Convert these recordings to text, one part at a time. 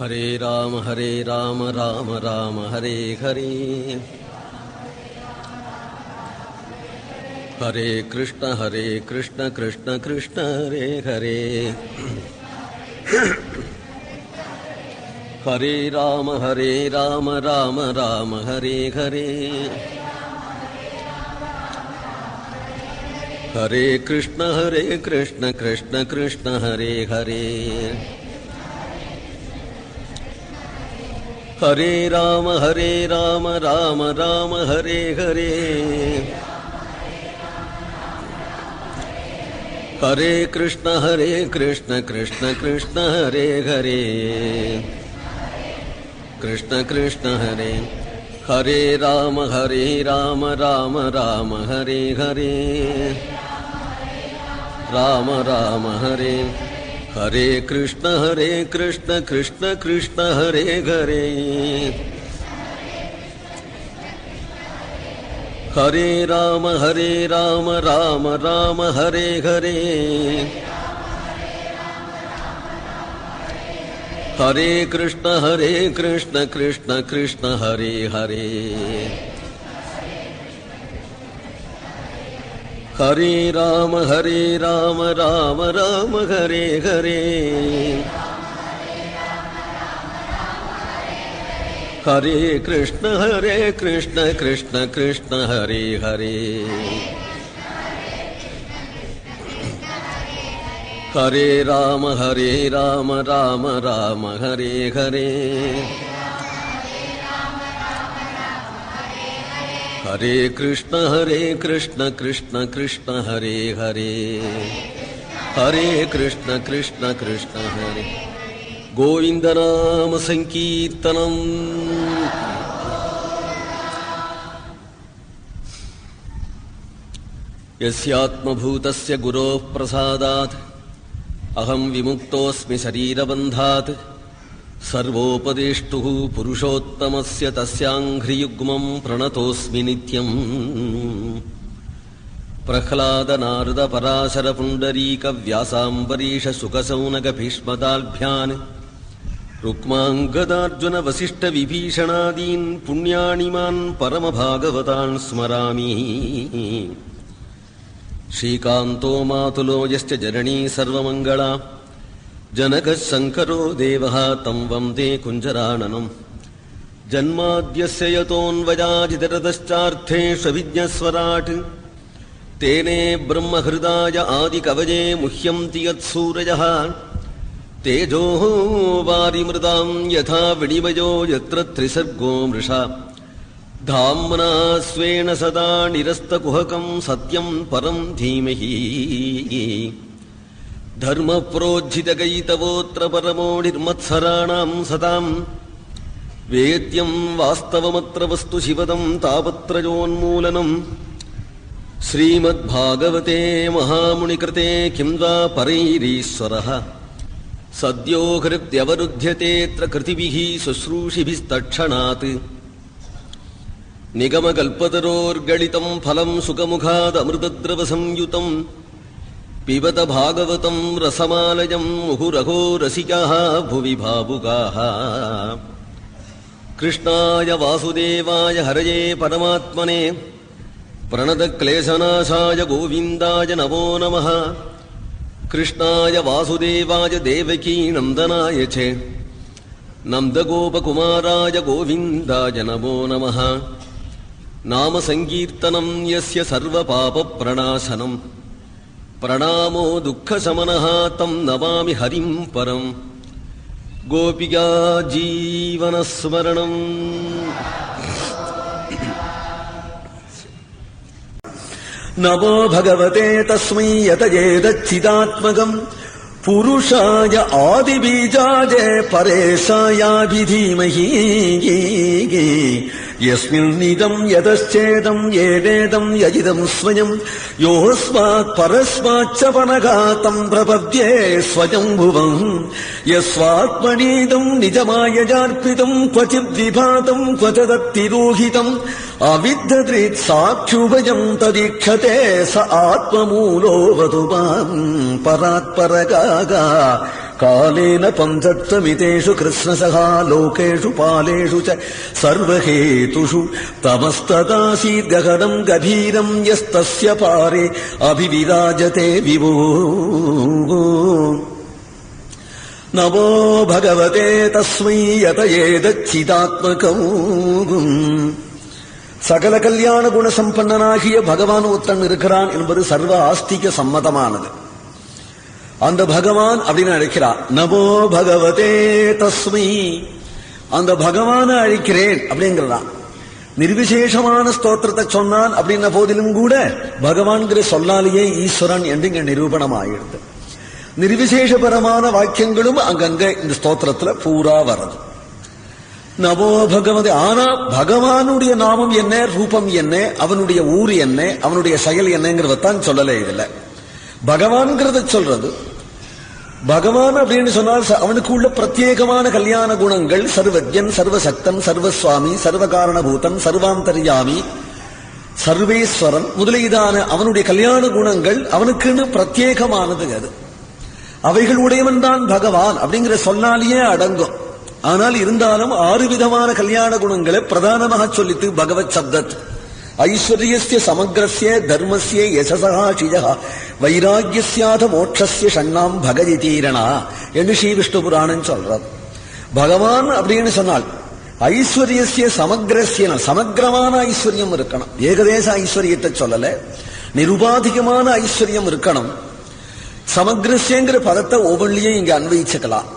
ஹரே ராம ராம ராம ஹரே ஹரே, ஹரே கிருஷ்ண கிருஷ்ண கிருஷ்ண ஹரே ஹரே, ஹரே ராம ராம ராம ஹரே ஹரே, ஹரே கிருஷ்ண கிருஷ்ண கிருஷ்ண ஹரே ஹரே, ஹரே ராம ராம ராம ஹரே ஹரே, ஹரே கிருஷ்ண கிருஷ்ண கிருஷ்ண ஹரே ஹரே, கிருஷ்ண கிருஷ்ண ஹரே, ஹரே ராம ராம ராம ஹரே ஹரே, ராம ராம ஹரே, ஹரே கிருஷ்ண கிருஷ்ண கிருஷ்ண ஹரே ஹரே, ஹரே ராம ராம ராம ஹரே ஹரே, ஹரே கிருஷ்ண கிருஷ்ண கிருஷ்ண ஹரே ஹரே, ஹரே ராம ராம ராம ஹரே ஹரே, ஹரே கிருஷ்ண கிருஷ்ண கிருஷ்ண ஹரே ஹரே, ஹரே ராம ராம ராம ஹரே ஹரே, ஹரே கிருஷ்ண கிருஷ்ண கிருஷ்ண ஹரே ஹரே, ஹரே கிருஷ்ண கிருஷ்ண ஹரே, கோவிந்த நாம சங்கீர்த்தனம். யஸ்யாத்மபூதஸ்ய குரோः பிரசாதாத் அஹம் விமுக்தோஸ்மி சரீரபந்தாத், சர்வோபதேஷ்டுः புருஷோத்தமஸ்ய தஸ்யாங்க்ரியுக்மம் பிரணதோஸ்மி நித்யம். பிரஹ்லாத நாரத பராசர புண்டரீக வியாசாம்பரீஷ சுகசௌனக பீஷ்மதால்பியான் ருக்மாங்கதார்ஜுன வசிஷ்ட விபீஷணாதீன் புண்ணியாணிமான் பரமபாகவதான் ஸ்மராமி. ஸ்ரீகாந்தோ மாதுலோ யஸ்ய ஜனனீ சர்வமங்களா, ஜனகः சங்கரோ தேவः தம் வந்தே குஞ்சராணனம். ஜன்மாத்யஸ்ய யதோன்வயாதிதரதश्चार्थेष्वभिज्ञस्वराट् तेने ब्रह्महृदाय आदिकवये मुह्यन्ति यत्सूरयः. तेजो वारिमृदां यथा विनिमयो यत्र त्रिसर्गो मृषा, धाम्ना स्वेन सदा निरस्तकुहकं सत्यं परं धीमहि. धर्मप्रोज्झितकैतवोऽत्र परमो निर्मत्सराणां सतां, वेद्यं वास्तवमत्र वस्तु शिवदं तापत्रयोन्मूलनम्. श्रीमद्भागवते महामुनिकृते किं वा परैरीश्वरः, सद्यो हृद्यवरुध्यतेऽत्र कृतिभिः शुश्रूषिभिस्तत्क्षणात्. निगमकल्पतरोर्गलितं फलं सुखमुखादमृतद्रवसंयुतं, पिबत भागवतं रसमालयं मुहुरहो रसिकाः भुवि भावुकाः. कृष्णाय वासुदेवाय हरये परमात्मने प्रणतक्लेशनाशाय गोविन्दाय नमो नमः. कृष्णाय वासुदेवाय देवकी नन्दनाय च नन्दगोपकुमाराय गोविन्दाय नमो नमः. नाम संकीर्तनं यस्य सर्वपापप्रणाशनं, प्रणामो दुःखशमनः तं नमामि हरिं परम्. गोपिका जीवनस्मरणम्. नमो भगवते तस्मै यतयेदच्चिदात्मकम् पुरुषाय आदिबीजाय परेशायाभिधीमहि. यस्मिन्निदं यतश्चेदं येनेदं यजिदं स्वयं, योऽस्मात् परस्माच्च पनघातं प्रपद्ये स्वयंभुवम्. यस्वात्मनीदं निजमायजार्पितं क्वचिद्विभातं क्वचिदत्तिरोहितम्, अविद्धदृत् साक्षुभयं तदीक्षते स आत्ममूलो वतु मां परात्परगागा. காலேன பஞ்சத்வமிதேஷு கிருஷ்ணசகா லோகேஷு பாலேஷு ச சர்வஹேதுஷு தமஸ்ததாசீத் ககனம் கபீரம் யஸ்தஸ்ய பாரே அபிவிராஜதே விபோ. நமோ பகவதே தஸ்மை யத ஏதச்சிதாத்மகம். சகல கல்யாண குண சம்பன்னனாகிய பகவான் ஒருத்தன் இருக்கிறான் என்பது சர்வ ஆஸ்திக சம்மதமானது. அந்த பகவான் அப்படின்னு அழைக்கிறான். நமோ பகவதே தஸ்மை, அந்த பகவான அழைக்கிறேன் அப்படிங்கிறான். நிர்விசேஷமான ஸ்தோத்திரத்தை சொன்னான் அப்படின்ன போதிலும் கூட பகவான்கிற சொல்லாலேயே ஈஸ்வரன் என்று இங்க நிரூபணமாயிடுது. நிர்விசேஷபரமான வாக்கியங்களும் அங்கங்க இந்த ஸ்தோத்திரத்துல பூரா வருது. நமோ பகவதே. ஆனா பகவானுடைய நாமம் என்ன, ரூபம் என்ன, அவனுடைய ஊர் என்ன, அவனுடைய செயல் என்னங்கிறதான் சொல்லல. இதுல பகவான்கிறத சொல்றது. பகவான் அப்படின்னு சொன்னால் அவனுக்கு உள்ள பிரத்யேகமான கல்யாண குணங்கள், சர்வஜன், சர்வசக்தன், சர்வசுவாமி, சர்வகாரணபூதன், சர்வாந்தர்யாமி, சர்வேஸ்வரன் முதலீதான அவனுடைய கல்யாண குணங்கள் அவனுக்குன்னு பிரத்யேகமானது. அது அவைகளுடையவன் தான் பகவான் அப்படிங்கிற சொன்னாலேயே அடங்கும். ஆனால் இருந்தாலும் 6 விதமான கல்யாண குணங்களை பிரதானமாக சொல்லித்து பகவத் சப்தத் ஐஸ்வர்யஸ்ய சமக்ரஸ்ய தர்மஸ்ய யசசா ஷிஜா வைராக்கியஸ்யாத மோட்சஸ்ய ஷண்ணாம் பகதிதீரணா என்று ஸ்ரீ விஷ்ணு புராணம் சொல்றார். பகவான் அப்படின்னு சொன்னால் ஐஸ்வர்யஸ்ய சமக்ரஸ்ய, சமக்கிரமான ஐஸ்வர்யம் இருக்கணும். ஏகதேச ஐஸ்வர்யத்தை சொல்லல, நிருபாதிகமான ஐஸ்வர்யம் இருக்கணும். சமக்ரஸ்யங்கிற பதத்தை ஒவ்வொன்றிலையும் இங்க அன்வயிச்சுக்கலாம்.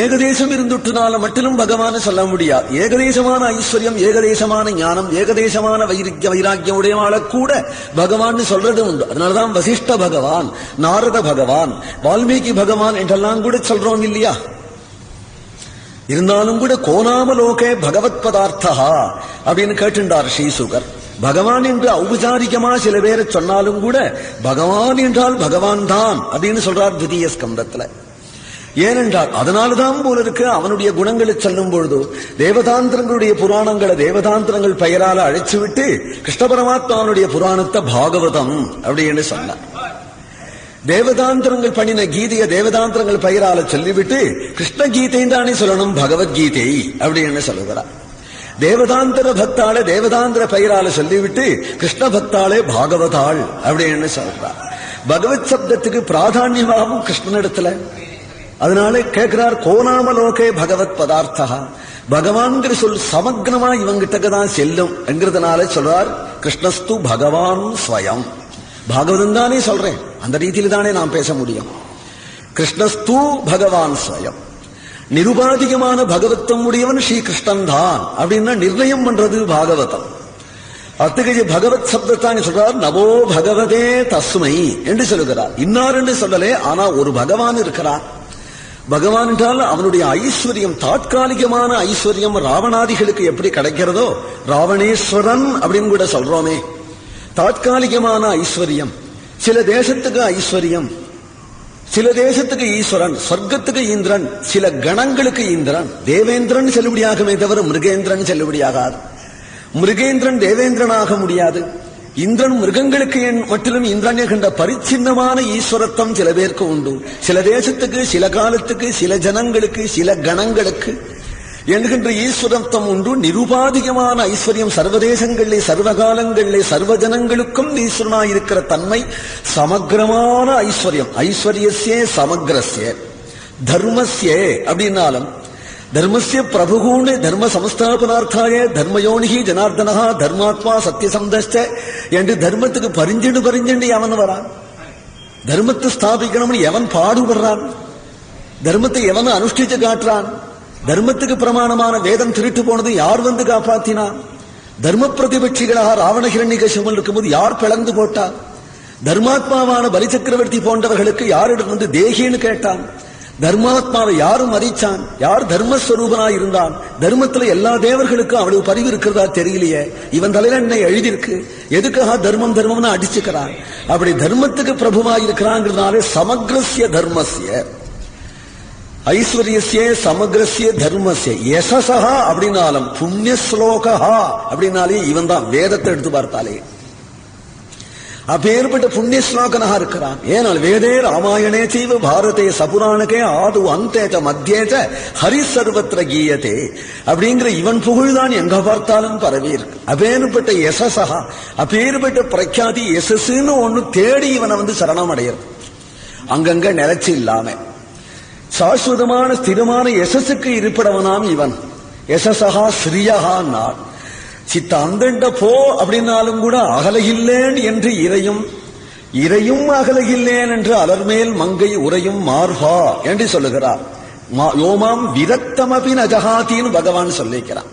ஏகதேசம் இருந்துட்டுனால மட்டும் பகவான சொல்ல முடியாது. ஏகதேசமான ஐஸ்வர்யம், ஏகதேசமான ஞானம், ஏகதேசமான வைராக்கியம் உடையவாள கூட பகவான் சொல்றது உண்டு. அதனாலதான் வசிஷ்ட பகவான், நாரத பகவான், வால்மீகி பகவான் என்றெல்லாம் கூட சொல்றோம் இல்லையா. இருந்தாலும் கூட கோணாமலோகே பகவத் பதார்த்தா அப்படின்னு கேட்டுண்டார் ஸ்ரீசுகர். பகவான் என்று ஔபச்சாரிகமா சில பேரை சொன்னாலும் கூட பகவான் என்றால் பகவான் தான் அப்படின்னு சொல்றார் துதிய ஸ்கந்தத்துல. ஏனென்றால் அதனால்தான் போல இருக்கு அவனுடைய குணங்களை சொல்லும் பொழுது தேவதாந்திரங்களுடைய புராணங்களை தேவதாந்திரங்கள் பெயரால அழைச்சு விட்டு கிருஷ்ண பரமாத்மாவுடைய புராணத்தை பாகவதம் அப்படின்னு சொன்னார். தேவதாந்திரங்கள் பண்ணின கீதைய தேவதாந்திரங்கள் பெயரால சொல்லிவிட்டு கிருஷ்ண கீதை தானே சொல்லணும், பகவத்கீதை அப்படின்னு சொல்லுகிறார். தேவதாந்திர பக்தாளே தேவதாந்திர பெயரால சொல்லிவிட்டு கிருஷ்ண பக்தாளே பாகவதாள் அப்படின்னு சொல்றார். பகவத் சப்தத்துக்கு பிராதான்யமாகவும் கிருஷ்ணனிடத்துல. அதனால கேட்கிறார் கோணாமலோகே பகவத் பதார்த்தா. பகவான்கிற சொல் சமக்னமா இவங்கிட்டதான் செல்லும் என்கிறதுனால சொல்றார் கிருஷ்ணஸ்து பகவான் ஸ்வயம். பாகவதம் தானே சொல்றேன், அந்த ரீதியில தானே நாம் பேச முடியும். கிருஷ்ணஸ்து பகவான் ஸ்வயம். நிருபாதிகமான பகவத்தம் உடையவன் ஸ்ரீ கிருஷ்ணன் தான் அப்படின்னா நிர்ணயம் பண்றது பாகவதம். அத்தகைய பகவத் சப்தத்தானே சொல்றார் நமோ பகவதே தஸ்மை என்று சொல்லுகிறார். இன்னார் என்று சொல்லலே, ஆனா ஒரு பகவான் இருக்கிறார். பகவான் என்றால் அவனுடைய ஐஸ்வர்யம் தாத்காலிகமான ஐஸ்வர்யம் ராவணாதிகளுக்கு எப்படி கிடைக்கிறதோ, ராவணேஸ்வரன் அப்படின்னு கூட சொல்றோமே. தாத்காலிகமான ஐஸ்வர்யம், சில தேசத்துக்கு ஐஸ்வர்யம், சில தேசத்துக்கு ஈஸ்வரன், சொர்க்கத்துக்கு இந்திரன், சில கணங்களுக்கு இந்திரன். தேவேந்திரன் செல்லுபடியாகுமே தவிர மிருகேந்திரன் செல்லுபடியாகாது. மிருகேந்திரன் தேவேந்திரனாக முடியாது. இந்திரன் மிருகங்களுக்கு மட்டிலும் இந்திரன் என்கின்ற பரிச்சின்னமான ஈஸ்வரத்துவம் சில பேருக்கு உண்டு. சில தேசத்துக்கு, சில காலத்துக்கு, சில ஜனங்களுக்கு, சில கணங்களுக்கு என்கின்ற ஈஸ்வரத்துவம் உண்டு. நிருபாதிகமான ஐஸ்வர்யம் சர்வதேசங்களிலே, சர்வகாலங்களிலே, சர்வ ஜனங்களுக்கும் ஈஸ்வரனாயிருக்கிற தன்மை சமக்கிரமான ஐஸ்வர்யம். ஐஸ்வர்யஸ்யே சமக்ரஸ்ய தர்மஸ்யே அப்படின்னாலும் தர்மஸ்ய பிரபுகூண் தர்ம சமஸ்தாபனார்த்தாய தர்மயோனிகி ஜனார்தனஹா தர்மாத்மா சத்தியசந்தஷ்ட என்று தர்மத்துக்கு பரிஞ்செண்டு எவன் வரான்? தர்மத்தை ஸ்தாபிக்கணும்னு எவன் பாடுபடுறான்? தர்மத்தை எவன் அனுஷ்டிச்சு காட்டுறான்? தர்மத்துக்கு பிரமாணமான வேதம் திருட்டு போனது யார் வந்து காப்பாத்தினான்? தர்ம பிரதிபட்சிகளாக ராவணஹிரண்யகசிபன் இருக்கும்போது யார் பிளந்து போட்டான்? தர்மாத்மாவான பலி சக்கரவர்த்தி போன்றவர்களுக்கு யாரிடம் வந்து தேகின்னு கேட்டான்? தர்மாத்மாவை யாரும் மதிச்சான்? யார் தர்மஸ்வரூபனாய் இருந்தான்? தர்மத்துல எல்லா தேவர்களுக்கும் அவ்வளவு பரிவு இருக்கிறதா தெரியலையே. இவன் தலையில என்ன எழுதியிருக்கு? எதுக்காக தர்மம் தர்மம்னு அடிச்சுக்கிறான்? அப்படி தர்மத்துக்கு பிரபுவாய் இருக்கிறாங்கிறதுனாலே சமக்ரஸ்ய தர்மஸ்ய ஐஸ்வர்யஸ்ய சமக்ரஸ்ய தர்மஸ்ய யசசா அப்படின்னாலும் புண்ணிய ஸ்லோகா அப்படின்னாலே இவன் தான். வேதத்தை எடுத்து பார்த்தாலே அப்பேற்பட்ட புண்ணிய ஸ்லோகனாக இருக்கிறான். ஏனால் வேதே ராமாயணே செய்வ பாரதே சபுராணகே ஆது அந்தேச்ச மத்தியேச்ச ஹரி சர்வத்திர கீயதே அப்படிங்கிற இவன் புகழ்தான் எங்க பார்த்தாலும் பரவி இருக்கு. அப்பேற்பட்ட யசஸா, அப்பேற்பட்ட பிரக்யாதி யசஸ்ன்னு ஒண்ணு தேடி இவனை சரணம் அடையிறது. அங்கங்க நிலைச்சு இல்லாம சாஸ்வதமான ஸ்திரமான யசஸுக்கு இருப்படவனாம் இவன். யசஸா ஸ்ரீயகா நாள் சித்த அந்தண்ட போ அப்படின்னாலும் கூட அகலகில்லேன் என்று இறையும் அகலகில்லேன் என்று அலர்மேல் மங்கை உரையும் மார்பா என்று சொல்லுகிறார். யோமாம் விரக்தமபி நஜகாத்தின்னு பகவான் சொல்லிக்கிறான்.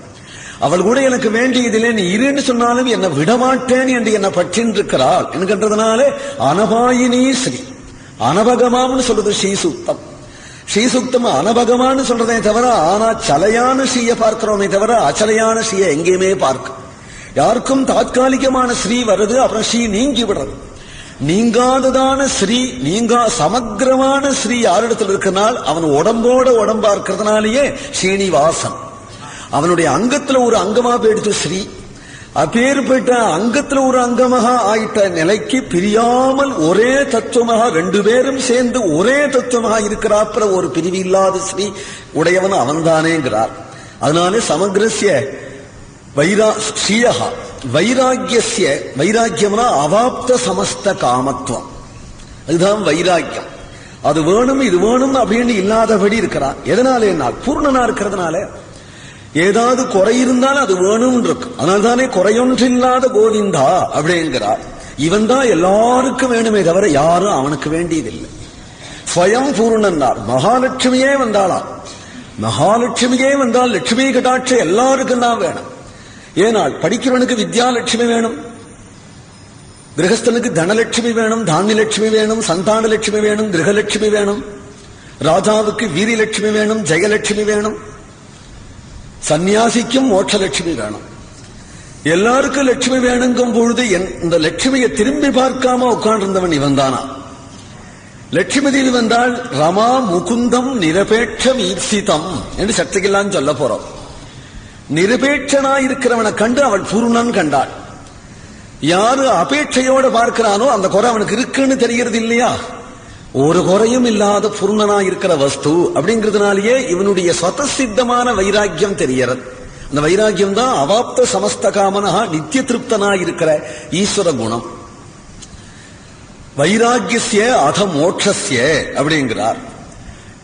அவள் கூட எனக்கு வேண்டியதில்லை, நீ இருன்னு சொன்னாலும் என்னை விடமாட்டேன் என்று என்னை பற்றின்றிருக்கிறாள் என்கின்றதுனால அனபாயினி ஸ்ரீ, அனபகமாம்னு சொல்றது ஸ்ரீசூக்தம். ஸ்ரீசூக்தம் அனபகமானு சொல்றதே தவிர, ஆனா சலையான ஸ்ரீய பார்க்கிறோமே தவிர அச்சலையான ஸ்ரீய எங்கேயுமே பார்க்க. யாருக்கும் தாத்காலிகமான ஸ்ரீ வருது, அப்புறம் ஸ்ரீ நீங்கி விடுறது. நீங்காததான ஸ்ரீ, சமக்கிரமான ஸ்ரீ யாரிடத்தில் இருக்கிறனால் அவன் உடம்போட உடம்பா இருக்கிறதுனாலேயே ஸ்ரீனிவாசன். அவனுடைய அங்கத்துல ஒரு அங்கமா போயிடுத்து ஸ்ரீ. அப்பேற்பட்ட அங்கத்துல ஒரு அங்கமாக ஆயிட்ட நிலைக்கு பிரியாமல் ஒரே தத்துவமாக ரெண்டு பேரும் சேர்ந்து ஒரே தத்துவமாக இருக்கிறாப்புல ஒரு பிரிவு இல்லாத ஸ்ரீ உடையவன் அவன்தானேங்கிறார். அதனால சமகிரஸ்ய ஸ்ரீயகா வைராக்கிய, வைராக்கியம்னா அவாப்த சமஸ்த காமத்துவம், அதுதான் வைராக்கியம். அது வேணும் இது வேணும் அப்படின்னு இல்லாதபடி இருக்கிறான். எதனால என்ன? பூர்ணனா இருக்கிறதுனால. ஏதாவது குறை இருந்தால் அது வேணும் இருக்கு. அதனால்தானே குறையொன்றில்லாத கோவிந்தா அப்படிங்கிறார். இவன் தான் எல்லாருக்கும் வேணுமே தவிர யாரும் அவனுக்கு வேண்டியதில்லை. ஸ்வயம் பூர்ணன்னார். மகாலட்சுமியே வந்தாளாம். மகாலட்சுமியே வந்தால் லட்சுமி கடாட்ச எல்லாருக்கும் தான் வேணும். ஏனால் படிக்கிறவனுக்கு வித்யாலட்சுமி வேணும், கிரகஸ்தனுக்கு தனலட்சுமி வேணும், தானியலட்சுமி வேணும், சந்தானலட்சுமி வேணும், கிரகலட்சுமி வேணும், ராஜாவுக்கு வீரியலட்சுமி வேணும், ஜெயலட்சுமி வேணும், சன்னியாசிக்கும் மோட்சலட்சுமி வேணும். எல்லாருக்கும் லட்சுமி வேணுங்கும் பொழுது இந்த லட்சுமியை திரும்பி பார்க்காம உட்கார்ந்திருந்தவன் இவன் தானா? லட்சுமி தேவி வந்தால் ரமா முகுந்தம் நிரபேட்சம் ஈப்சிதம் என்று சக்திகளான்னு சொல்ல போறோம். நிரபேட்சனாயிருக்கிறவனை கண்டு அவள் பூர்ணன் கண்டாள். யாரு அபேட்சையோட பார்க்கிறானோ அந்த குறை அவனுக்கு இருக்குன்னு தெரிகிறது இல்லையா? ஒரு குறையும் இல்லாத பூர்ணனா இருக்கிற வஸ்து அப்படிங்கிறதுனாலேயே இவனுடைய ஸ்வதசித்தமான வைராக்கியம் தெரிகிறது. அந்த வைராக்கியம் தான் அவாப்த சமஸ்த காமனா நித்திய திருப்தனா இருக்கிற ஈஸ்வர குணம். வைராக்கிய அத மோட்சஸ்ய அப்படிங்கிறார்.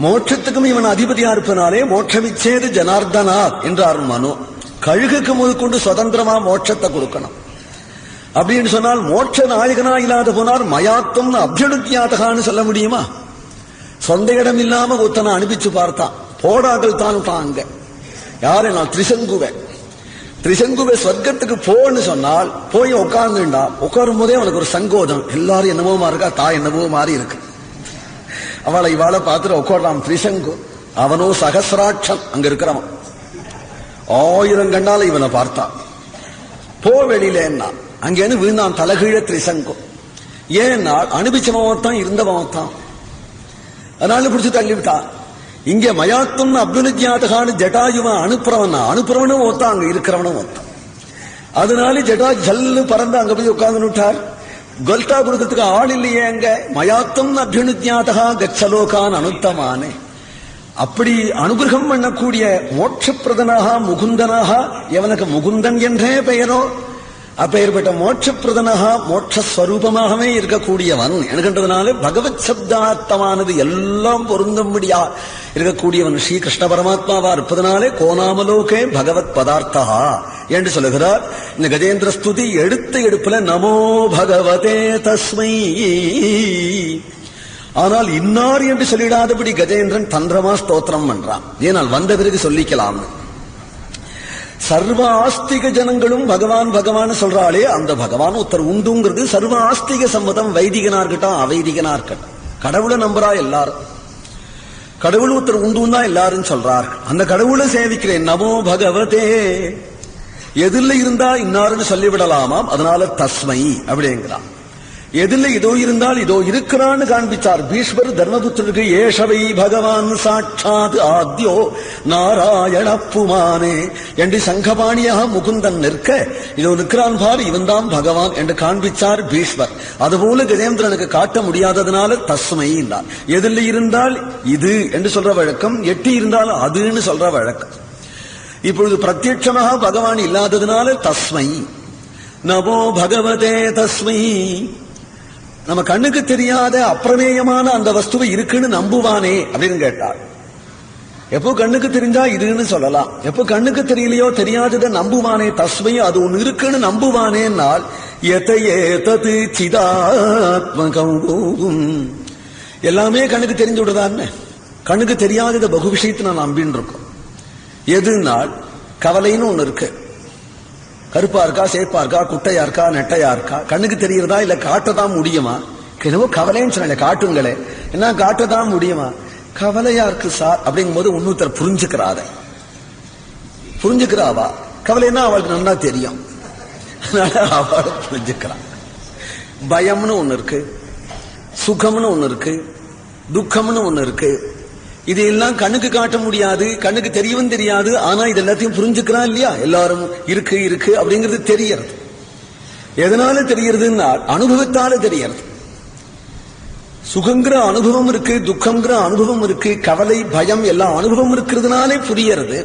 மோட்சத்துக்கும் இவன் அதிபதியா இருப்பனாலே மோட்சமிச்சேது ஜனார்தனாத் என்றார் மனு. கழுகுக்கு முதற்கொண்டு சுதந்திரமா மோட்சத்தை கொடுக்கணும் அப்படின்னு சொன்னால் மோட்ச நாயகனா இல்லாத போனார் மயாத்தம் அபியனுத்தியாதகான்னு சொல்ல முடியுமா? சொந்த இடம் இல்லாம ஒருத்தனை அனுப்பிச்சு பார்த்தான். போடாக்கள் தான் அங்க யாரு? நான் திரிசங்குவை சொர்க்கத்துக்கு போன்னு சொன்னால் போய் உட்கார்ந்துண்டா. உட்காரும் போதே அவனுக்கு ஒரு சங்கோதம். எல்லாரும் என்னவோ இருக்கா, தாய் என்னவோ மாறி இருக்கு. அவளை இவாளை பார்த்துட்டு உட்காடுறான் திரிசங்கு. அவனோ சகசிராட்சம் அங்க இருக்கிறவன். 1000 கண்ணால இவனை பார்த்தான். போ வெளியில அங்கேன்னு விழுந்தான் தலைகீழ திரிசங்கு. ஏன்னா அனுபிச்சவன் தான் இருந்தவன் தான். அதனால பிடிச்சு தள்ளிவிட்டான். இங்க மயாத்தும் அப்துல்ஜாதகான்னு ஜட்டாயுவன் அனுப்புறவனும் ஒத்தான், அங்க இருக்கிறவனும் ஒத்தான். அதனால ஜட்டா ஜல்லு பறந்து அங்க போய் உட்கார்ந்து விட்டார். கொல்டா கொடுக்கறதுக்கு ஆள் இல்லையே அங்க. மயாத்தும் அபியனுஜாதகா கச்சலோகான் அனுத்தமானே. அப்படி அனுகிரகம் பண்ணக்கூடிய மோட்சப்பிரதனாக முகுந்தனாக எவனுக்கு முகுந்தன் என்றே பெயரோ அப்பேற்பட்ட மோட்சப்பிரதனாக மோட்சஸ்வரூபமாகவே இருக்கக்கூடியவன் என்கின்றதுனால பகவத் சப்தார்த்தமானது எல்லாம் பொருந்தும்படியா இருக்கக்கூடியவன் ஸ்ரீ கிருஷ்ண பரமாத்மாவா இருப்பதனாலே கோணாமலோகே பகவத் பதார்த்தா என்று சொல்லுகிறார். இந்த கஜேந்திர ஸ்துதி எடுப்புல நமோ பகவதே தஸ்மை. ஆனால் இன்னார் என்று சொல்லிடாதபடி கஜேந்திரன் தந்திரமா ஸ்தோத்திரம் பண்றான். ஏனால் வந்த பிறகு சொல்லிக்கலாம். சர்வ ஆஸ்திக ஜனங்களும் பகவான் பகவான் சொல்றாளே, அந்த பகவான் ஒருத்தர் உண்டுங்கிறது சர்வ ஆஸ்திக சம்மதம். வைதிகனா இருக்கட்டும் அவைதிகனா இருக்கட்டும், கடவுளை நம்புறா எல்லாரும். கடவுள் ஒருத்தர் உண்டுன்னா எல்லாரும் சொல்றார்கள். அந்த கடவுளை சேவிக்கிறேன் நமோ பகவதே. எதில் இருந்தா இன்னாருன்னு சொல்லிவிடலாமாம். அதனால தஸ்மை அப்படிங்கிறான். எதில் இதோ இருந்தால் இதோ இருக்கிறான்னு காண்பிச்சார் பீஷ்மர் தர்மபுத்திரருக்கு. ஏஷவை பகவான் சாட்சாத் ஆத்யோ நாராயணப்புமானே என்று சங்கபாணியாக முகுந்தன் நிற்க இதோ நிற்கிறான் பார், இவன் தான் பகவான் என்று காண்பிச்சார் பீஷ்மர். அதுபோல கஜேந்திரனுக்கு காட்ட முடியாததுனால தஸ்மை என்றார். எதில் இருந்தால் இது என்று சொல்ற வழக்கம், எட்டி இருந்தால் அதுன்னு சொல்ற வழக்கம். இப்பொழுது பிரத்யட்சமாக பகவான் இல்லாததுனால தஸ்மை. நமோ பகவதே தஸ்மை. நம்ம கண்ணுக்கு தெரியாத அப்பிரமேயமான அந்த வஸ்துவை இருக்குன்னு நம்புவானே அப்படின்னு கேட்டார். எப்போ கண்ணுக்கு தெரிஞ்சா இதுன்னு சொல்லலாம், எப்போ கண்ணுக்கு தெரியலையோ தெரியாததை நம்புவானே தஸ்மை, அது ஒண்ணு இருக்குன்னு நம்புவானேனால் எதையேதது சிதாத்மகம். எல்லாமே கண்ணுக்கு தெரிஞ்சு விடுதான்னு. கண்ணுக்கு தெரியாததை பகு விஷயத்தை நான் நம்பின்னு இருக்கோம். எதுனால் கவலைன்னு ஒண்ணு இருக்கு. கருப்பா இருக்கா, சேப்பா இருக்கா, குட்டையா இருக்கா, நெட்டையா இருக்கா, கண்ணுக்கு தெரியறதா இல்ல காட்டதான் முடியுமா? என்னவோ கவலைன்னு சொன்ன காட்டுங்களே, என்ன காட்டதான் முடியுமா? கவலையா இருக்கு சார் அப்படிங்கும் போது இன்னொருத்தர் புரிஞ்சுக்கிறாவா? கவலைன்னா அவளுக்கு நல்லா தெரியும், அவளை புரிஞ்சுக்கிறான். பயம்னு ஒண்ணு இருக்கு, சுகம்னு ஒண்ணு இருக்கு, துக்கம்னு ஒண்ணு இருக்கு. இதையெல்லாம் கண்ணுக்கு காட்ட முடியாது, கண்ணுக்கு தெரியவும் தெரியாது. ஆனா இது எல்லாத்தையும் புரிஞ்சுக்கிறான் இல்லையா? எல்லாரும் இருக்கு இருக்கு அப்படிங்கிறது தெரியறது. எதனால தெரியறதுன்னா அனுபவத்தால தெரியறது. சுகங்கிற அனுபவம் இருக்கு, துக்கங்கிற அனுபவம் இருக்கு, கவலை பயம் எல்லாம் அனுபவம் இருக்கிறதுனாலே புரியறது.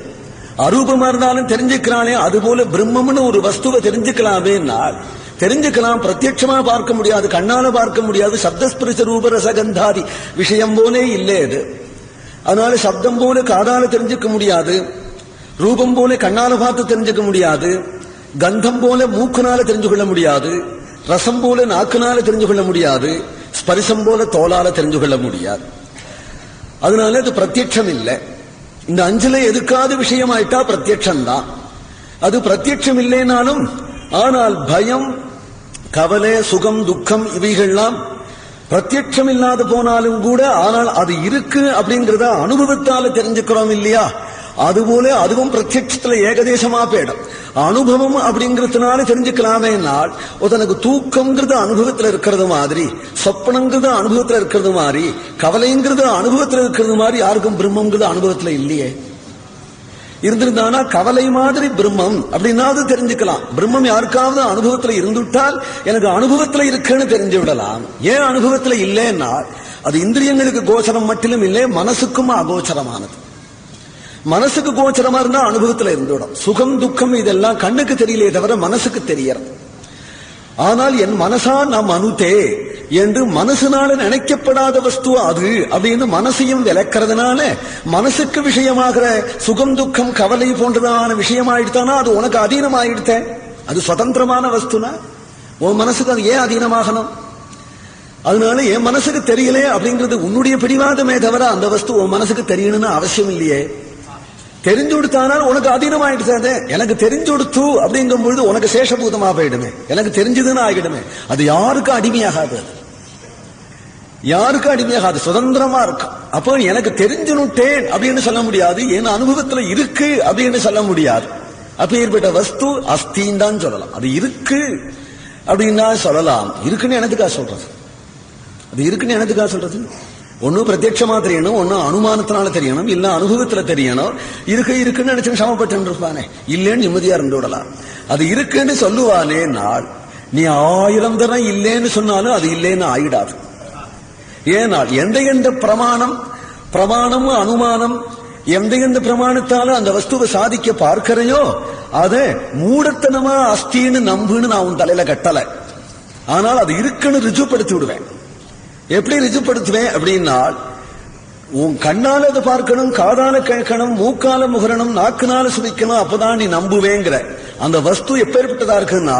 அரூபமா இருந்தாலும் தெரிஞ்சுக்கிறானே. அதுபோல பிரம்மம்னு ஒரு வஸ்துவை தெரிஞ்சுக்கலாமே. தெரிஞ்சுக்கலாம், பிரத்யட்சமா பார்க்க முடியாது, கண்ணால பார்க்க முடியாது. சப்தஸ்பரிச ரூப ரசகந்தாதி விஷயம் போலே இல்லை அது. அதனால சப்தம் போல காதால தெரிஞ்சுக்க முடியாது, ரூபம் போல கண்ணால பார்த்து தெரிஞ்சுக்க முடியாது, கந்தம் போல மூக்குனால தெரிஞ்சு கொள்ள முடியாது, ரசம் போல நாக்குனால தெரிஞ்சு கொள்ள முடியாது, ஸ்பரிசம் போல தோலால தெரிஞ்சு கொள்ள முடியாது. அதனால அது பிரத்யட்சம் இல்லை. இந்த அஞ்சுல எதுக்காது விஷயமாயிட்டா பிரத்யட்சம் தான். அது பிரத்யட்சம் இல்லைனாலும் ஆனால் பயம், கவலை, சுகம், துக்கம் இவைகள்லாம் பிரத்யட்சம் இல்லாத போனாலும் கூட ஆனால் அது இருக்கு அப்படிங்கறத அனுபவத்தால தெரிஞ்சுக்கிறோம் இல்லையா? அதுபோல அதுவும் பிரத்யட்சத்துல ஏகதேசமா போயிடும். அனுபவம் அப்படிங்கறதுனால தெரிஞ்சுக்கலாமே. நாள் தனக்கு தூக்கம்ங்கிறது அனுபவத்துல இருக்கிறது மாதிரி, சொப்பனங்கிறது அனுபவத்துல இருக்கிறது மாதிரி, கவலைங்கிறது அனுபவத்துல இருக்கிறது மாதிரி யாருக்கும் பிரம்மங்கிறது அனுபவத்துல இல்லையே. இருந்திருந்தானா கவலை மாதிரி பிரம்மம் அப்படின்னாவது தெரிஞ்சுக்கலாம். பிரம்மம் யாருக்காவது அனுபவத்துல இருந்துவிட்டால் எனக்கு அனுபவத்துல இருக்குன்னு தெரிஞ்சு விடலாம். ஏன் அனுபவத்துல இல்லைன்னா அது இந்திரியங்களுக்கு கோச்சரம் மட்டும் இல்லை, மனசுக்கும் அகோச்சரமானது. மனசுக்கு கோச்சரமா இருந்தா அனுபவத்துல இருந்துவிடும். சுகம் துக்கம் இதெல்லாம் கண்ணுக்கு தெரியலையே தவிர மனசுக்கு தெரியறது. ஆனால் என் மனசா நம் அனுதே என்று மனசுனால நினைக்கப்படாத வஸ்து அது அப்படின்னு மனசையும் விளக்கிறதுனால மனசுக்கு விஷயமாகிற சுகம் துக்கம் கவலை போன்றதான விஷயமாயிடுத்தானா அது உனக்கு அதீனமாயிடுத்த. அது சுதந்திரமான வஸ்துனா உன் மனசுக்கு அது ஏன் அதீனமாகணும்? அதனால என் மனசுக்கு தெரியலே அப்படிங்கிறது உன்னுடைய பிடிவாதமே தவிர அந்த வஸ்து உன் மனசுக்கு தெரியணும்னு அவசியம் இல்லையே. தெரிஞ்சு கொடுத்தானால் உனக்கு அதீனமாயிடுச்சு. எனக்கு தெரிஞ்சு கொடுத்து அப்படிங்கும் பொழுது உனக்கு சேஷபூதமா போயிடுமே, எனக்கு தெரிஞ்சதுன்னு ஆகிடுமே. அது யாருக்கும் அடிமையாகாது, யாருக்கும் அடிமையாகாது, சுதந்திரமா இருக்கும். அப்போ எனக்கு தெரிஞ்சுட்டேன் அப்படின்னு சொல்ல முடியாது, என் அனுபவத்துல இருக்கு அப்படின்னு சொல்ல முடியாது. அப்ப ஏற்பட்ட வஸ்து அஸ்தின்னு தான் சொல்லலாம். அது இருக்கு அப்படின்னா சொல்லலாம். இருக்குன்னு எனக்குக்கா சொல்றது? அது இருக்குன்னு எனக்குக்கா சொல்றது? ஒன்னும் பிரத்யட்சமா தெரியணும், ஒன்னும் அனுமானத்தினால தெரியணும், இல்ல அனுபவத்துல தெரியணும். இருக்குன்னு நினைச்சு சமப்பட்டு இருப்பானே, இல்லேன்னு நிம்மதியா இருந்து விடலாம். அது இருக்குன்னு சொல்லுவானே நாள் நீ 1000 தரம் இல்லேன்னு சொன்னாலும் அது இல்லேன்னு ஆயிடாது. ஏனால் எந்த பிரமாணம் அனுமானம் எந்த பிரமாணத்தால அந்த வஸ்துவை சாதிக்க பார்க்கிறையோ அதை மூடத்தனமா அஸ்தின்னு நம்புன்னு நான் உன் தலையில கட்டல. ஆனால் அது இருக்குன்னு ருஜுப்படுத்தி விடுவேன். எப்படி ருஜுப்படுத்துவேன் அப்படின்னா, உன் கண்ணால அதை பார்க்கணும், காதால கேட்கணும், மூக்கால முகரணும், நாக்குனால சுவிக்கணும், அப்பதான் நீ நம்புவேங்கிற அந்த வஸ்து எப்பேற்பட்டதா இருக்குன்னா,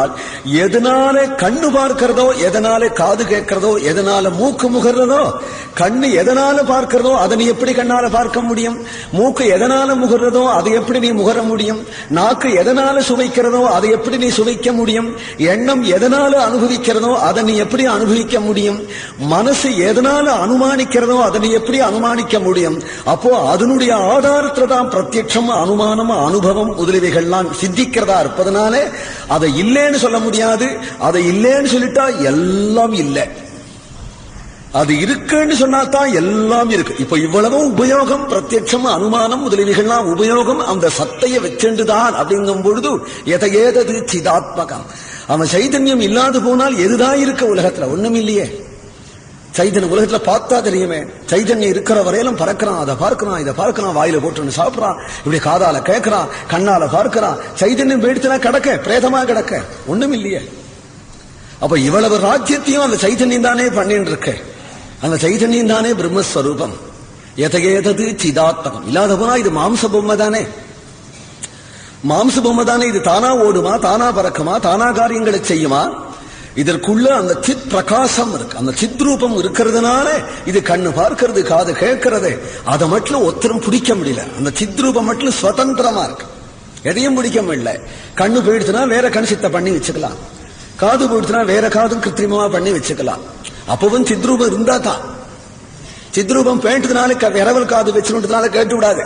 எதனால கண்ணு பார்க்கிறதோ, எதனால காது கேட்கிறதோ, எதனால மூக்கு முகர்றதோ, கண்ணு எதனால பார்க்கிறதோ அதை நீ எப்படி கண்ணால பார்க்க முடியும்? மூக்கு எதனால முகர்றதோ அதை எப்படி நீ முகர முடியும்? நாக்கு எதனால சுவைக்கிறதோ அதை எப்படி நீ சுவைக்க முடியும்? எண்ணம் எதனால அனுபவிக்கிறதோ அதை நீ எப்படி அனுபவிக்க முடியும்? மனசு எதனால அனுமானிக்கிறதோ அதை நீ எப்படி அனுமானிக்க முடியும்? அப்போ அதனுடைய ஆதாரத்துல தான் பிரத்யட்சம், அனுமானம், அனுபவம் முதலியவைகள்லாம் சித்திக்கிறதா இருப்பதனாலே அதை இல்லைன்னு சொல்ல முடியாது. அதை இல்லைன்னு சொல்லிட்டா எல்லாம் இல்லை. அது இருக்குன்னு சொன்னாதான் எல்லாம் இருக்கு. இப்ப இவ்வளவு உபயோகம், பிரத்யட்சம், அனுமானம் முதலியவைகள்லாம் உபயோகம் அந்த சத்தையை வச்சுண்டுதான் அப்படிங்கும் பொழுது எதையேதது சிதாத்மகம். அவன் சைதன்யம் இல்லாது போனால் எதுதான் இருக்க உலகத்துல? ஒண்ணும் இல்லையே. சைதன்யம் உலகத்துல பார்த்தா தெரியுமே. சைதன்யம் இருக்கிற வரையிலும் பறக்கிறான், அதை பார்க்கிறான், இதை பார்க்கிறான், வாயில போட்டு சாப்பிடறான், இப்படி காதால கேட்கிறான், கண்ணால பார்க்கிறான். சைதன்யம் போயிடுச்சுனா கிடக்க, பிரேதமா கிடக்க, ஒண்ணும் இல்லையே. அப்ப இவ்வளவு ராஜ்யத்தையும் அந்த சைதன்யம் தானே பண்ணிட்டு இருக்க. அந்த சைதன்யம் தானே பிரம்மஸ்வரூபம். எதையேதது சிதாத்மகம். இல்லாத போனா இது மாம்ச பொம்மை தானே. மாம்ச பொம்மை தானே. இது தானா ஓடுமா, தானா பறக்குமா, தானா காரியங்களை செய்யுமா? இதற்குள்ள அந்த சித் பிரகாசம் இருக்கு. அந்த சித் ரூபம் இருக்கிறதுனால இது கண்ணு பார்க்கிறது, காது கேட்கிறது. அதை மட்டும் ஒத்தரும் பிடிக்க முடியல. அந்த சித் ரூபம் மட்டும் சுதந்திரமா இருக்கு, எதையும் பிடிக்க முடியல. கண்ணு போயிடுச்சுன்னா வேற கண் சித்த பண்ணி வச்சுக்கலாம், காது போயிடுச்சுன்னா வேற காதும் கிருத்திரிமமா பண்ணி வச்சுக்கலாம். அப்பவும் சித்ரூபம் இருந்தா தான். சித்ரூபம் பேட்டதுனால விரவல் காது வச்சுனால கேட்டு விடாது.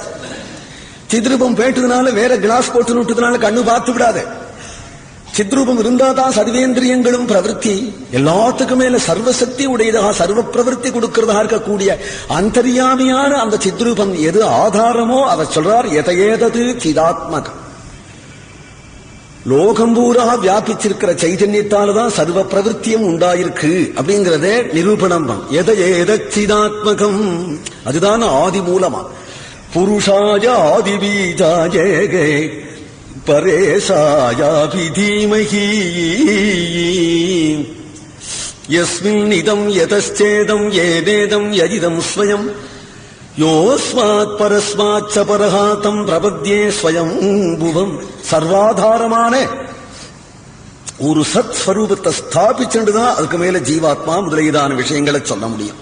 சித்ரூபம் பேட்டதுனால வேற கிளாஸ் போட்டு விட்டதுனால கண்ணு பார்த்து விடாது. சித்ரூபம் இருந்தா தான் சர்வேந்திரியங்களும் பிரவருத்தி எல்லாத்துக்கும் மேல சர்வசக்தி உடையதாக சர்வ பிரவருத்தி கொடுக்கிறதா இருக்கக்கூடிய அந்தர்யாமியான அந்த சித்ரூபம் எது ஆதாரமோ அதை சொல்றார். எதையேதது சிதாத்மகம். லோகம் பூரா வியாபிச்சிருக்கிற சைதன்யத்தால்தான் சர்வ பிரவருத்தியும் உண்டாயிருக்கு அப்படிங்கறதே நிரூபணம். எதையேதச்சிதாத்மகம், அதுதான் ஆதி மூலமா. புருஷாய ஆதி பீஜாய பரேசாயாபிதீமஹி யஸ்மின் இதம் யதச்சேதம் ஏதேதம் யஜிதம் ஸ்வயம் யோஸ்மாத் பரஸ்மாச்ச பரஹாதம் பிரபத்யே ஸ்வயம் புவம். சர்வாதாரமான ஒரு சத் ஸ்வரூபத்தை ஸ்தாபிச்சுட்டுதான் அதுக்கு மேல ஜீவாத்மா முதலியதான விஷயங்களை சொல்ல முடியும்.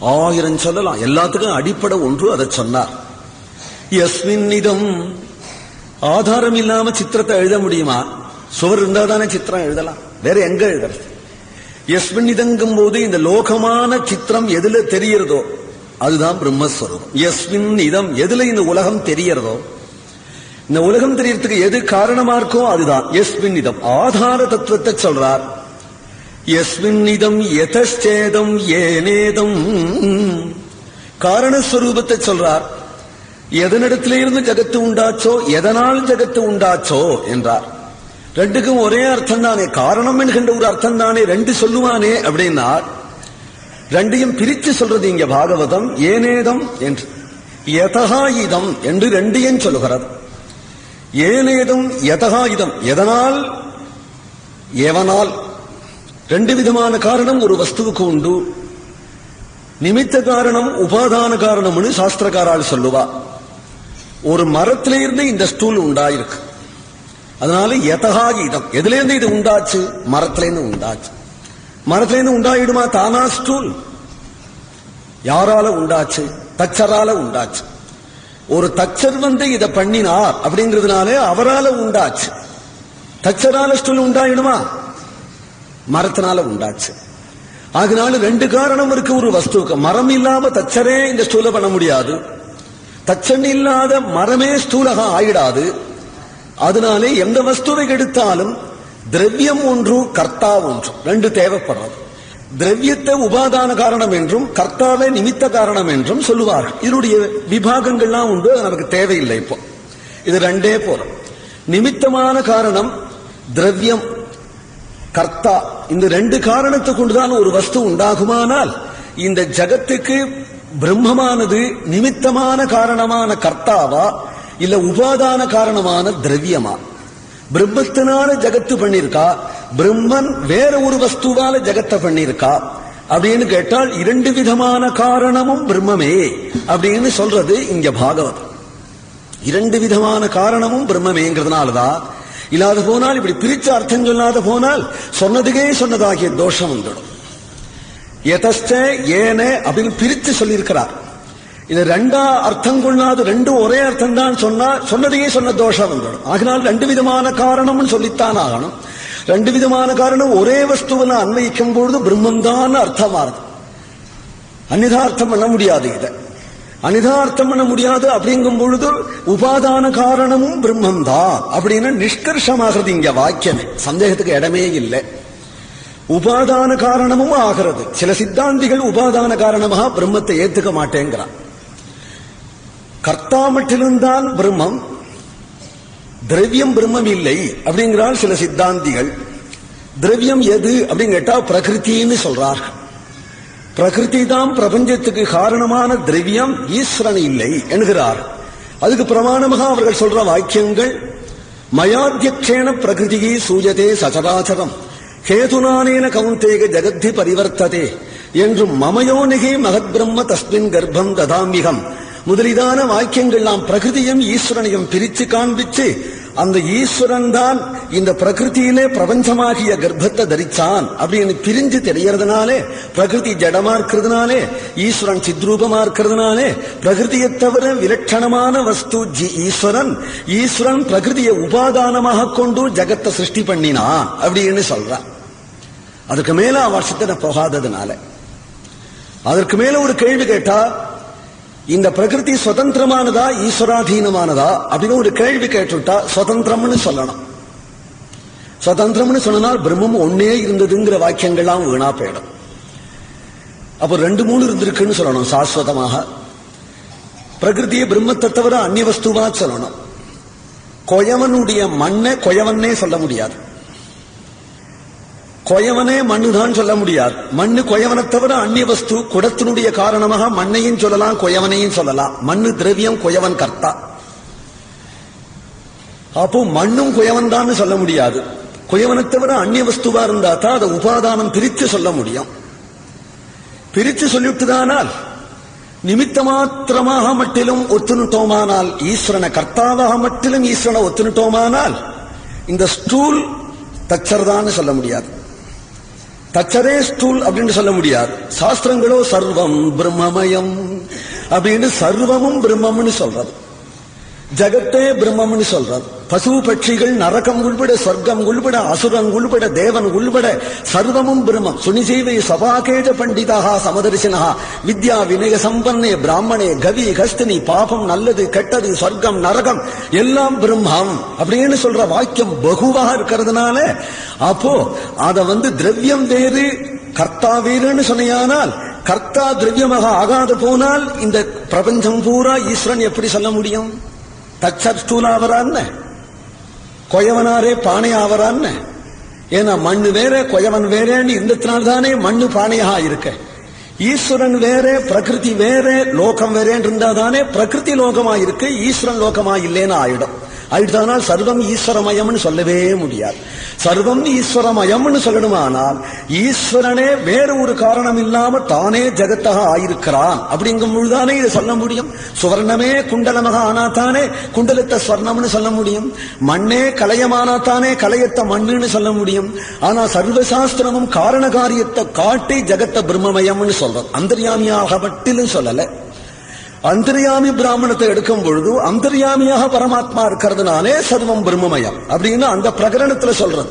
1000 சொல்லலாம். எல்லாத்துக்கும் அடிப்படை ஒன்று, அதை சொன்னார். யஸ்மின் இதம். ஆதாரம் இல்லாம சித்திரத்தை எழுத முடியுமா? சுவர் இருந்தா தானே சித்திரம் எழுதலாம், வேற எங்க எழுதுறது? யஸ்மின் இதங்கும் போது இந்த லோகமான சித்திரம் எதுல தெரியறதோ அதுதான் பிரம்மஸ்வரூபம். யஸ்மின் இதம், எதுல இந்த உலகம் தெரியறதோ, இந்த உலகம் தெரியறதுக்கு எது காரணமா இருக்கோ அதுதான் யஸ்மின் இதம். ஆதார தத்துவத்தை சொல்றார். யஸ்மின் இதம் யதச்சேதம் ஏனேதம். காரணஸ்வரூபத்தை சொல்றார். எதனிடத்திலிருந்து ஜகத்து உண்டாச்சோ, எதனால் ஜகத்து உண்டாச்சோ என்றார். ரெண்டுக்கும் ஒரே அர்த்தம் தானே, காரணம் என்கின்ற ஒரு அர்த்தம் தானே. ரெண்டு சொல்லுவானே அப்படின்னா ரெண்டையும் பிரித்து சொல்றது இங்க பாகவதம். ஏனேதம் என்று யதஹாயுதம் என்று ரெண்டையும் சொல்லுகிறது. ஏனேதம் யதஹாயுதம், எதனால் எவனால். ரெண்டு விதமான காரணம் ஒரு வஸ்துவுக்கு உண்டு. நிமித்த காரணம், உபாதான காரணம்னு சாஸ்திரக்காரால் சொல்லுவா. ஒரு மரத்திலிருந்து இந்த ஸ்டூல் உண்டாயிருக்கு, அதனால யதஹாயுதம். எதுல இருந்து இது உண்டாச்சு? மரத்திலிருந்து உண்டாச்சு. மரத்திலிருந்து உண்டாயிடுமா தானா ஸ்டூல்? யாரால உண்டாச்சு? தச்சரால உண்டாச்சு. ஒரு தச்சர் இதை பண்ணினார் அப்படிங்கிறதுனால அவரால உண்டாச்சு. தச்சரால ஸ்டூல் உண்டாயிடுமா? மரத்தினால உண்டாச்சு. அதனால ரெண்டு காரணம் இருக்கு ஒரு வஸ்துக்கு. மரம் இல்லாம தச்சரே இந்த ஸ்டூல பண்ண முடியாது, தச்சன் இல்லாத மரமே ஸ்தூலகா ஆயிடாது. அதனாலே எந்த வஸ்துவை எடுத்தாலும் திரவியம் ஒன்று, கர்த்தா ஒன்று, ரெண்டு தேவைப்படுறது. திரவியத்தை உபாதான காரணம் என்றும் கர்த்தாவை நிமித்த காரணம் என்றும் சொல்லுவார்கள். இதனுடைய விபாகங்கள்லாம் உண்டு, அது நமக்கு தேவையில்லை. இப்போ இது ரெண்டே போதும். நிமித்தமான காரணம் திரவியம், கர்த்தா, இந்த ரெண்டு காரணத்தை கொண்டுதான் ஒரு வஸ்து உண்டாகுமானால் இந்த ஜகத்துக்கு பிரம்மமானது நிமித்தமான காரணமான கர்த்தாவா இல்ல உபாதான காரணமான திரவியமா? பிரம்மத்தினால ஜகத்து பண்ணிருக்கா, பிரம்மன் வேற ஒரு வஸ்துவால ஜகத்தை பண்ணிருக்கா அப்படின்னு கேட்டால் இரண்டு விதமான காரணமும் பிரம்மமே அப்படின்னு சொல்றது இங்க பாகவதம். இரண்டு விதமான காரணமும் பிரம்மமேங்கிறதுனாலதான். இல்லாத போனால், இப்படி பிரிச்ச அர்த்தம் சொல்லாத போனால் சொன்னதுக்கே சொன்னதாகிய தோஷம் வந்துடும். எதஸ்ட ஏன அப்படின்னு பிரித்து சொல்லியிருக்கிறார். இது ரெண்டா அர்த்தம் கொள்ளாது, ரெண்டும் ஒரே அர்த்தம் தான் சொன்னா சொன்னதையே சொன்ன தோஷம் வந்துடும். ஆகினால் ரெண்டு விதமான காரணம்னு சொல்லித்தான் ஆகணும். ரெண்டு விதமான காரணம் ஒரே வஸ்துவனை அன்வயிக்கும் பொழுது பிரம்மந்தான் அர்த்தமாறுது. அந்நிதார்த்தம் பண்ண முடியாது. இதை அனிதார்த்தம் பண்ண முடியாது அப்படிங்கும் பொழுது உபாதான காரணமும் பிரம்மம் தான் அப்படின்னு நிஷ்கர்ஷமாகிறது இங்க வாக்கியமே, சந்தேகத்துக்கு இடமே இல்லை. உபாதான காரணமும் ஆகிறது. சில சித்தாந்திகள் உபாதான காரணமாக பிரம்மத்தை ஏத்துக்க மாட்டேங்கிறான். கர்த்தா மட்டிலும்தான் பிரம்மம், திரவியம் பிரம்மம் இல்லை அப்படிங்கிறால் சில சித்தாந்திகள். திரவியம் எது அப்படின்னு கேட்டா பிரகிருத்தின்னு சொல்றார்கள். பிரகிருதி தான் பிரபஞ்சத்துக்கு காரணமான திரவியம், ஈஸ்வரன் இல்லை என்கிறார். அதுக்கு பிரமாணமாக அவர்கள் சொல்ற வாக்கியங்கள் மயாத்தியக்ஷேன பிரகிருதி சூயதே சசராச்சரம் கேதுனானேன கௌந்தேக ஜகத்தி பரிவர்த்ததே என்றும் மமயோனிகே மகத் பிரம்ம தஸ்மின் கர்ப்பம் ததாமிகம் முதலிதான வாக்கியங்கள் நாம் பிரகிருதியும் ஈஸ்வரனையும் பிரிச்சு காண்பிச்சு அந்த ஈஸ்வரன் தான் இந்த பிரகிருதியிலே பிரபஞ்சமாகிய கர்ப்பத்தை தரிச்சான் அப்படின்னு பிரிஞ்சு தெரியறதுனாலே, பிரகிருதி ஜடமா இருக்கிறதுனாலே, ஈஸ்வரன் சித்ரூபமா இருக்கிறதுனாலே, பிரகிருதியை தவிர விலட்சணமான வஸ்து ஈஸ்வரன் பிரகிருதியை உபாதானமாக கொண்டு ஜகத்தை சிருஷ்டி பண்ணினான் அப்படின்னு சொல்றான். அதுக்கு மேல அவசியத்தை போகாததுனால அதற்கு மேல ஒரு கேள்வி கேட்டா, இந்த பிரகிருதி சுதந்திரமானதா ஈஸ்வராதீனமானதா அப்படின்னு ஒரு கேள்வி கேட்டுட்டா சுதந்திரம்னு சொல்லணும். சுதந்திரம்னு சொன்னால் பிரம்மம் ஒன்னே இருந்ததுங்கிற வாக்கியங்கள்லாம் வீணா போயிடும். அப்போ 2-3 இருந்திருக்குன்னு சொல்லணும். சாஸ்வதமாக பிரகிருதியை பிரம்மத்தை தவிர அந்நிய வஸ்துவா சொல்லணும். கொயவனுடைய மண்ணை கொயவனே சொல்ல முடியாது, கொயவனே மண்ணுதான் சொல்ல முடியாது. மண்ணு கொயவனை தவிர அந்நிய வஸ்து. குடத்தினுடைய காரணமாக மண்ணையும் சொல்லலாம், கொயவனையும் சொல்லலாம். மண்ணு திரவியம், கொயவன் கர்த்தா. அப்போ மண்ணும் கொயவன் தான் சொல்ல முடியாது. கொயவனை தவிர அந்நிய வஸ்துவா இருந்தா தான் அதை உபாதானம் பிரித்து சொல்ல முடியும். பிரித்து சொல்லிவிட்டுதானால் நிமித்த மாத்திரமாக மட்டிலும் ஒத்துனுட்டோமானால், ஈஸ்வரனை கர்த்தாவாக மட்டிலும் ஈஸ்வரனை ஒத்துனுட்டோமானால் இந்த ஸ்டூல் தச்சர் தான் சொல்ல முடியாது. தச்சரே ஸ்டூல் அப்படின்னு சொல்ல முடியாது. சாஸ்திரங்களோ சர்வம் பிரம்மமயம் அப்படின்னு சர்வமும் பிரம்மம்னு சொல்றது, ஜகத்தே பிரம்மம்னு சொல்றது. பசு பட்சிகள் நரகம் உள்பட, சொர்க்கம் உள்பட, அசுரன் உள்பட, தேவன் உள்பட சர்வமும் பிரம்மம். சுனிசைவை சபாகேஜ பண்டிதாக சமதர்சினா வித்யா வினய சம்பன்னே பிராமணே கவி கஸ்தினி பாபம் நல்லது கெட்டது சொர்க்கம் நரகம் எல்லாம் பிரம்மம் அப்படின்னு சொல்ற வாக்கியம் பகுவாக இருக்கிறதுனால, அப்போ அத திரவியம் வேறு கர்த்தா வேறுன்னு சொன்னால், கர்த்தா திரவியமாக ஆகாது போனால் இந்த பிரபஞ்சம் பூரா ஈஸ்வரன் எப்படி சொல்ல முடியும்? தச்சர் ஸ்டூல் ஆவரான்னு, கொயவனாரே பானை ஆவரான்னு. ஏன்னா மண்ணு வேற கொயவன் வேறேன்னு இருந்ததுனால்தானே மண்ணு பானையாக இருக்க. ஈஸ்வரன் வேற பிரகிருதி வேற லோகம் வேறேன்னு இருந்தாதானே பிரகிருதி லோகமா இருக்கு, ஈஸ்வரன் லோகமா இல்லேன்னு ஆயிடும். ஆயிடுதானால் சர்வம் ஈஸ்வரமயம்னு சொல்லவே முடியாது. சர்வம் ஈஸ்வரமயம்னு சொல்லணுமானால் ஈஸ்வரனே வேற ஒரு காரணம் இல்லாம தானே ஜகத்தாக ஆயிருக்கிறான் அப்படிங்கும் பொழுதுதானே இதை சொல்ல முடியும். சுவர்ணமே குண்டலமாக ஆனா தானே குண்டலத்தை ஸ்வர்ணம்னு சொல்ல முடியும். மண்ணே கலையமானா தானே கலையத்தை மண்ணுன்னு சொல்ல முடியும். ஆனா சர்வசாஸ்திரமும் காரண காரியத்தை காட்டி ஜகத்த பிரம்மமயம்னு சொல்றது. அந்தர்யாமியாக மட்டிலும் சொல்லல. அந்தர்யாமி பிராமணத்தை எடுக்கும் பொழுது அந்தர்யாமியாக பரமாத்மா இருக்கிறதுனாலே சர்வம் பிரம்மமயம் அப்படின்னு அந்த பிரகரணத்துல சொல்றது.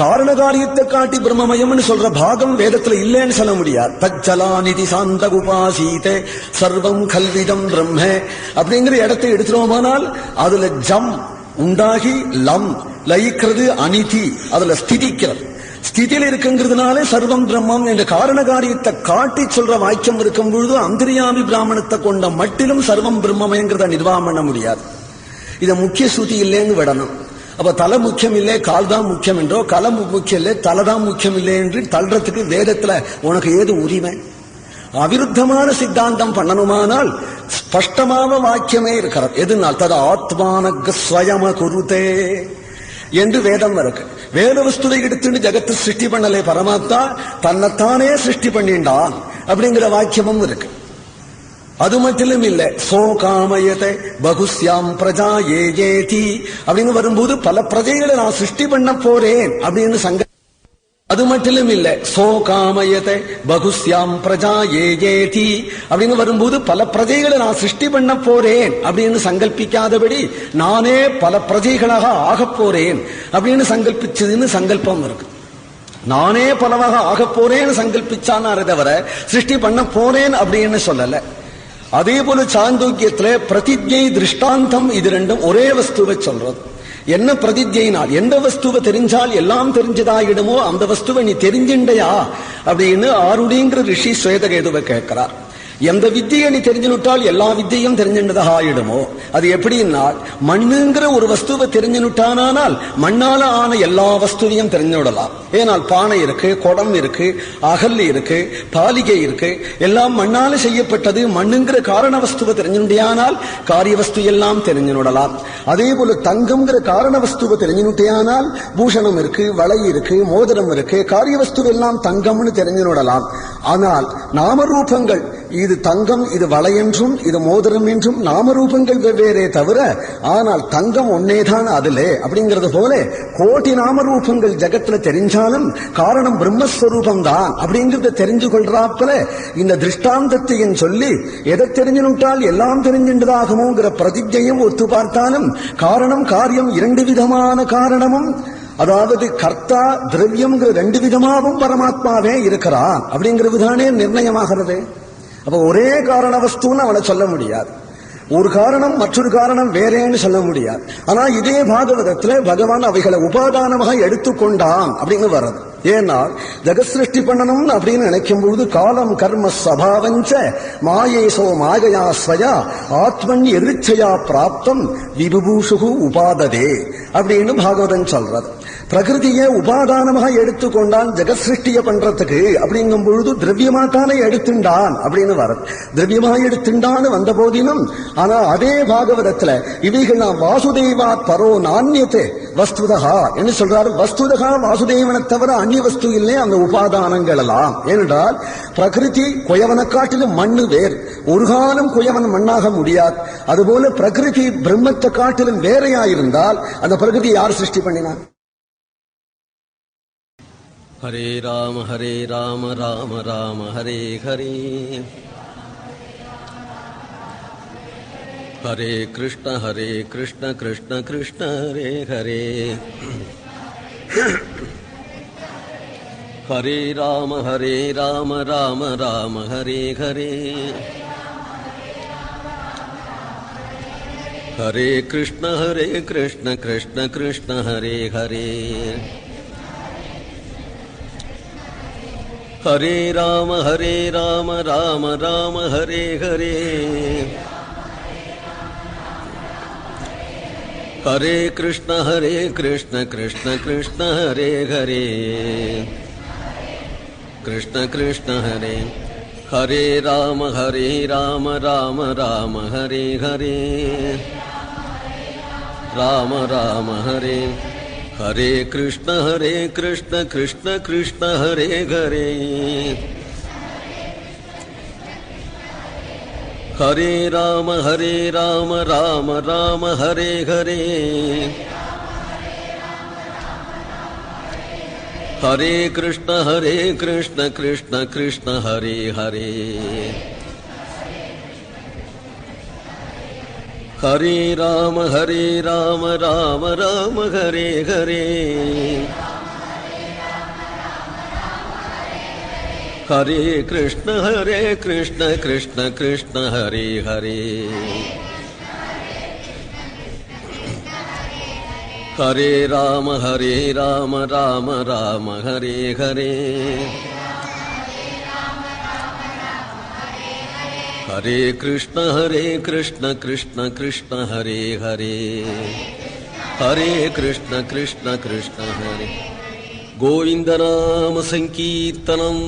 காரண காரியத்தை காட்டி பிரம்மமயம்னு சொல்ற பாகம் வேதத்துல இல்லைன்னு சொல்ல முடியாது. தஜ்ஜலாநிதி சாந்த உபாசீதே சர்வம் கல்விதம் பிரம்ம அப்படிங்கிற இடத்தை எடுத்துட்டோமானால் அதுல ஜம் உண்டாகி லம் லயிக்கிறது, அனிதி அதுல ஸ்திதிக்கிறது. ஸ்திதியில் இருக்குங்கிறதுனாலே சர்வம் பிரம்மம் என்ற காரண காரியத்தை காட்டி சொல்ற வாக்கியம் இருக்கும் பொழுது அந்தர்யாமி பிராமணத்தை கொண்ட மட்டிலும் சர்வம் பிரம்மமயங்கிறத நிர்வாகம் பண்ண முடியாது. இதை முக்கிய ஸ்ருதி இல்லைன்னு விடணும். அப்ப தலை முக்கியம் இல்லை கால் தான் முக்கியம் என்றோ, கலை முக்கியம் இல்லை தலை தான் முக்கியம் இல்லை என்று தள்ளுறதுக்கு வேதத்துல உனக்கு ஏது உரிமை? அவிருத்தமான சித்தாந்தம் பண்ணணுமானால் ஸ்பஷ்டமான வாக்கியமே இருக்கிறது. எதுனால் தது ஆத்மானக ஸ்வயம குருதே என்று வேதம் இருக்கு. வேத வஸ்துவை எடுத்துன்னு ஜகத்தை சிருஷ்டி பண்ணலே பரமாத்மா, தன்னைத்தானே சிருஷ்டி பண்ணிண்டான் அப்படிங்கிற வாக்கியமும் இருக்கு. அது மட்டும் இல்ல, சோ காமயத்தை பகுஸ்யாம் பிரஜா ஏஜேதி அப்படின்னு வரும்போது பல பிரஜைகளை நான் சிருஷ்டி பண்ண போறேன் அப்படின்னு அது மட்டும் இல்ல, சோ காமயத்தை பகுஸ்யாம் பிரஜா ஏஜேதி அப்படின்னு வரும்போது பல பிரஜைகளை நான் சிருஷ்டி பண்ண போறேன் அப்படின்னு சங்கல்பிக்காதபடி நானே பல பிரஜைகளாக ஆகப் போறேன் அப்படின்னு சங்கல்பிச்சதுன்னு சங்கல்பம் இருக்கு. நானே பலவாக ஆகப் போறேன்னு சங்கல்பிச்சான தவிர சிருஷ்டி பண்ண போறேன் அப்படின்னு சொல்லல. அதே போல சாந்தோக்கியத்துல பிரதிஜை திருஷ்டாந்தம் இது ரெண்டும் ஒரே வஸ்துவை சொல்றது. என்ன பிரதிஜைனால் எந்த வஸ்துவை தெரிஞ்சால் எல்லாம் தெரிஞ்சதாயிடுமோ அந்த வஸ்துவை நீ தெரிஞ்சிண்டையா அப்படின்னு ஆருடிங்கிற ரிஷி ஸ்வேதகேதுவை கேட்கிறார். எந்த வித்தியை நீ தெரிஞ்சுனுட்டால் எல்லா வித்தியும் தெரிஞ்சின்றதாக ஆயிடுமோ அது எப்படின்னா, மண்ணுங்கிற ஒரு வஸ்துவை தெரிஞ்சுனுட்டானால் மண்ணால ஆன எல்லா வஸ்துவையும் தெரிஞ்சுவிடலாம். ஏனால் பானை இருக்கு, குடம் இருக்கு, அகல் இருக்கு, பாலிகை இருக்கு, எல்லாம் மண்ணால செய்யப்பட்டது. மண்ணுங்கிற காரண வஸ்துவை தெரிஞ்சுட்டானால் காரிய வஸ்து எல்லாம் தெரிஞ்சுவிடலாம். அதே போல தங்கம்ங்கிற காரண வஸ்துவை தெரிஞ்சுட்டானால் பூஷணம் இருக்கு, வளை இருக்கு, மோதிரம் இருக்கு, காரிய வஸ்து எல்லாம் தங்கம்னு தெரிஞ்சுவிடலாம். ஆனால் நாமரூபங்கள் இது தங்கம், இது வளை என்றும் இது மோதிரம் என்றும் நாமரூபங்கள் வெவ்வேறே தவிர ஆனால் தங்கம் ஒன்னேதான் அதிலே அப்படிங்கிறது போல கோட்டி நாமரூபங்கள் ஜகத்துல தெரிஞ்சாலும் காரணம் பிரம்மஸ்வரூபம் தான் அப்படிங்கறத தெரிஞ்சு கொள்றாப்புல இந்த திருஷ்டாந்தத்தையும் சொல்லி எதை தெரிஞ்சுட்டால் எல்லாம் தெரிஞ்சின்றதாகுமோங்கிற பிரதிஜையும் ஒத்து பார்த்தாலும் காரணம் காரியம் இரண்டு விதமான காரணமும், அதாவது கர்த்தா திரவியம்ங்கிற ரெண்டு விதமாகவும் பரமாத்மாவே இருக்கிறான் அப்படிங்கிறதுதானே நிர்ணயமாகிறது. அப்ப ஒரே காரண வஸ்துன்னு அவனை சொல்ல முடியாது. ஒரு காரணம் மற்றொரு காரணம் வேறேன்னு சொல்ல முடியாது. ஆனா இதே பாகவதத்துல பகவான் அவைகளை உபாதானமாக எடுத்துக்கொண்டான் அப்படின்னு வர்றது. ஏன்னா ஜெகத் சிருஷ்டி பண்ணணும் அப்படின்னு நினைக்கும் பொழுது காலம் கர்ம சபாவஞ்ச மாயேசோ மாயையா ஸ்வயா ஆத்மன் எதிர்ச்சையா பிராப்தம் விபுபூஷு உபாததே அப்படின்னு பாகவதன் சொல்றது. பிரகிருதியை உபாதானமாக எடுத்துக்கொண்டான் ஜெகத் சிருஷ்டிய பண்றதுக்கு அப்படிங்கும் பொழுது திரவியமாத்தானே எடுத்துண்டான் அப்படின்னு வரும். திரவியமாக எடுத்துண்டான்னு வந்த போதிலும் ஆனா அதே பாகவதத்துல இவைகள் நான் வாசுதேவா பரோ நானியத்தே வஸ்துதகா என்று சொல்றாரு. வஸ்துதகா வாசுதேவனை தவிர அந்நிய வஸ்து இல்லை அந்த உபாதானங்கள் எல்லாம். ஏனென்றால் பிரகிருதி குயவனை காட்டிலும் மண்ணு வேர், ஒரு காலம் குயவன் மண்ணாக முடியாது. அதுபோல பிரகிருதி பிரம்மத்தை காட்டிலும் வேறையாயிருந்தால் அந்த பிரகிருதி யார் சிருஷ்டி பண்ணினான்? ஹரே ராம ராம ராம ஹரே ஹரே, ஹரே கிருஷ்ண கிருஷ்ண கிருஷ்ண ஹரே ஹரே, ஹரே ராம ராம ஹரே ஹரே, ஹரே கிருஷ்ண கிருஷ்ண கிருஷ்ண ஹரே ஹரே, ஹரே ராம ராம ஹரே ஹரே, ஹரே கிருஷ்ண கிருஷ்ண கிருஷ்ண ஹரே ஹரே, கிருஷ்ண கிருஷ்ண ஹரே, ஹரே ராம ராம ஹரே ஹரே, ராம ராம ஹரே, ஹரே கிருஷ்ண கிருஷ்ண கிருஷ்ண ஹரே ஹரே, ஹரே ராம ராம ஹரே ஹரே, ஹரே கிருஷ்ண கிருஷ்ண கிருஷ்ண ஹரே ஹரே, ஹரே ராம ராம ஹரே ஹரே, ஹரே கிருஷ்ண கிருஷ்ண கிருஷ்ண ஹரே ஹரே, ஹரே ராம ராம ஹரே ஹரே, ஹரே கிருஷ்ண கிருஷ்ண கிருஷ்ண ஹரே ஹரே, ஹரே கிருஷ்ண கிருஷ்ண ஹரே, கோவிந்த நாம சங்கீர்த்தனம்.